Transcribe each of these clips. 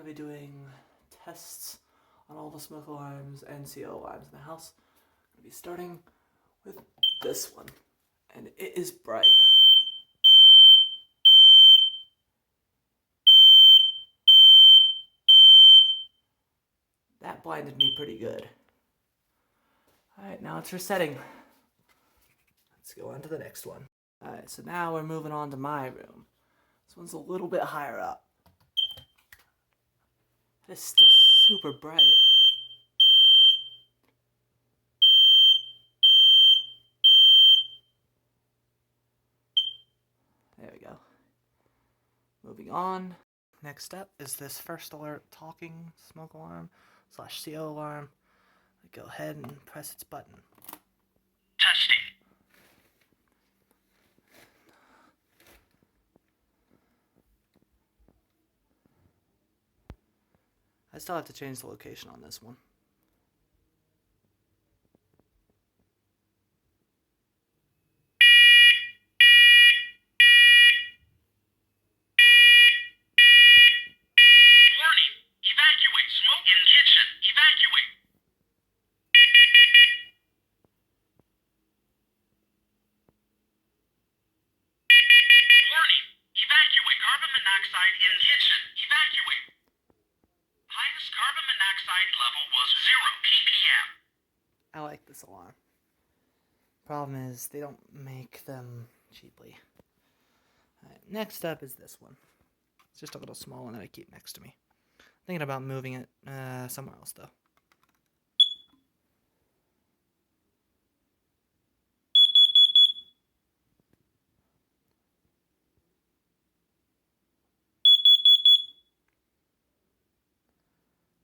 going to be doing tests on all the smoke alarms and CO alarms in the house. I'm going to be starting with this one, and it is bright. That blinded me pretty good. Alright, now it's resetting. Let's go on to the next one. Alright, so now we're moving on to my room. This one's a little bit higher up. It's still super bright. There we go. Moving on. Next up is this first alert talking smoke alarm / CO alarm. I go ahead and press its button. Testing. I still have to change the location on this one. Warning. Evacuate. Smoke in kitchen. Evacuate. Warning. Evacuate. Carbon monoxide in kitchen. Evacuate. Highest carbon monoxide level was 0 ppm. I like this alarm. Problem is, they don't make them cheaply. Alright, next up is this one. It's just a little small one that I keep next to me. Thinking about moving it somewhere else, though.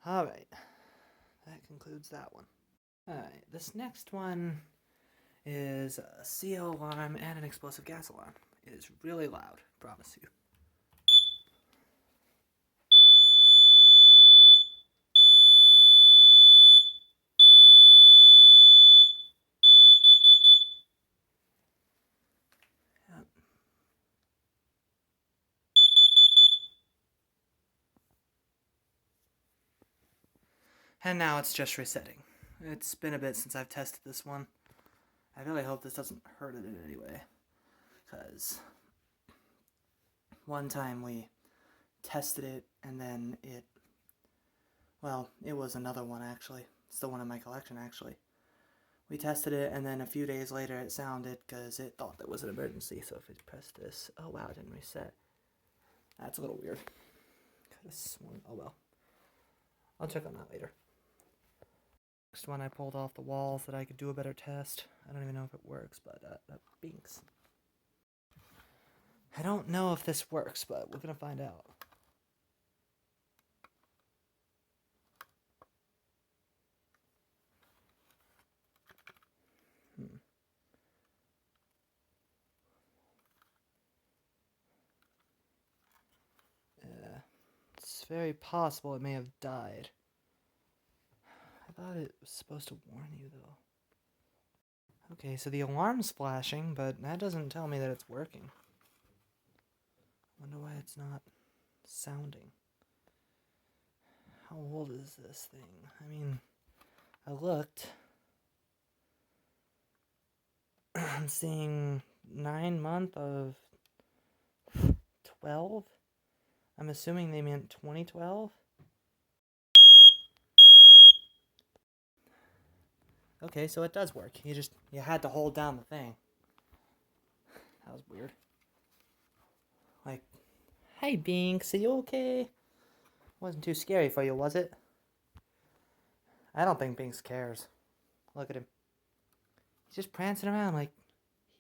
Alright, that concludes that one. Alright, this next one is a CO alarm and an explosive gas alarm. It is really loud, promise you. Yep. And now it's just resetting. It's been a bit since I've tested this one. I really hope this doesn't hurt it in any way. Because one time we tested it and then it was another one actually. It's the one in my collection actually. We tested it and then a few days later it sounded because it thought there was an emergency. So if we press this, oh wow, it didn't reset. That's a little weird. Could have sworn, oh well. I'll check on that later. Next one I pulled off the wall so that I could do a better test. I don't even know if it works, but that binks. I don't know if this works, but we're gonna find out. It's very possible it may have died. I thought it was supposed to warn you, though. Okay, so the alarm's flashing, but that doesn't tell me that it's working. Wonder why it's not sounding. How old is this thing? I mean, I looked. I'm seeing 9 months of 12. I'm assuming they meant 2012. Okay, so it does work. You had to hold down the thing. That was weird. Like, hey Binks, are you okay? Wasn't too scary for you, was it? I don't think Binks cares. Look at him. He's just prancing around like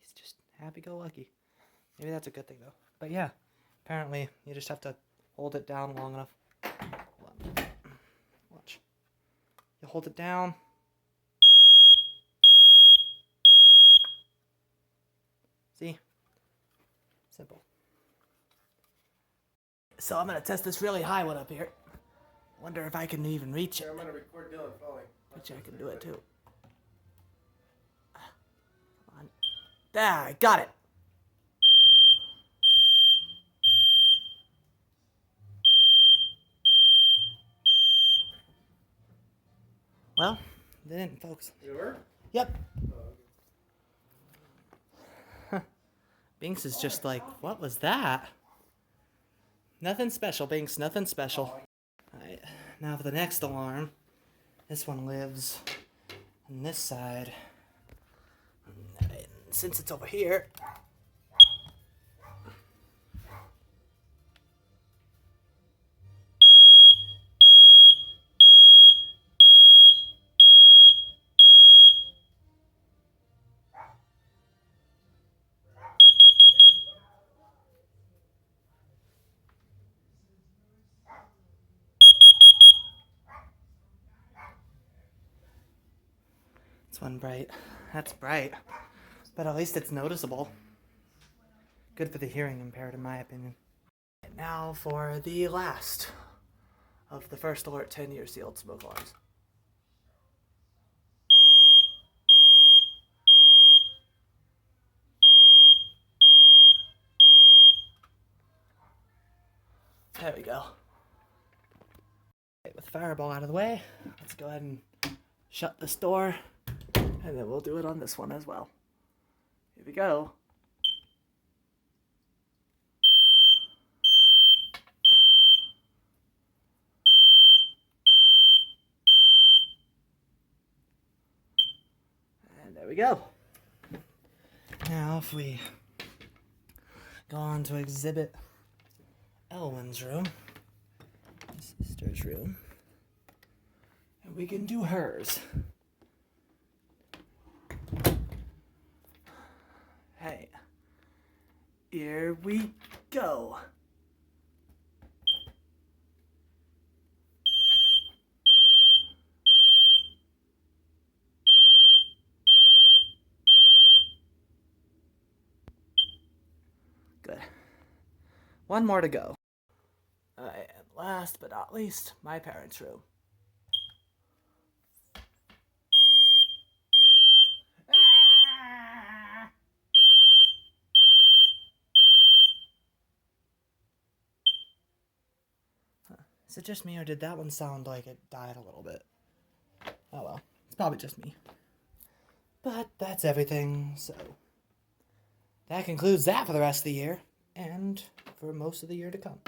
he's just happy-go-lucky. Maybe that's a good thing, though. But yeah, apparently you just have to hold it down long enough. Hold on. Watch. You hold it down. See? Simple. So I'm gonna test this really high one up here. Wonder if I can even reach it. I'm gonna record Dylan falling. Bet you I can do it too. Come on. There, I got it. Well, they didn't focus. Did it work? Yep. Oh, okay. Binks is just like, what was that? Nothing special, Binks, nothing special. Alright, now for the next alarm. This one lives on this side. Alright, since it's over here. This one bright. That's bright. But at least it's noticeable. Good for the hearing impaired, in my opinion. And now for the last of the first alert 10-year sealed smoke alarms. There we go. Okay, with Fireball out of the way, let's go ahead and shut this door, and then we'll do it on this one as well. Here we go. And there we go. Now if we go on to exhibit Elwyn's room, sister's room, and we can do hers. Hey, here we go. Good. One more to go. And last but not least, my parents' room. Is it just me, or did that one sound like it died a little bit? Oh well, it's probably just me. But that's everything, so that concludes that for the rest of the year, and for most of the year to come.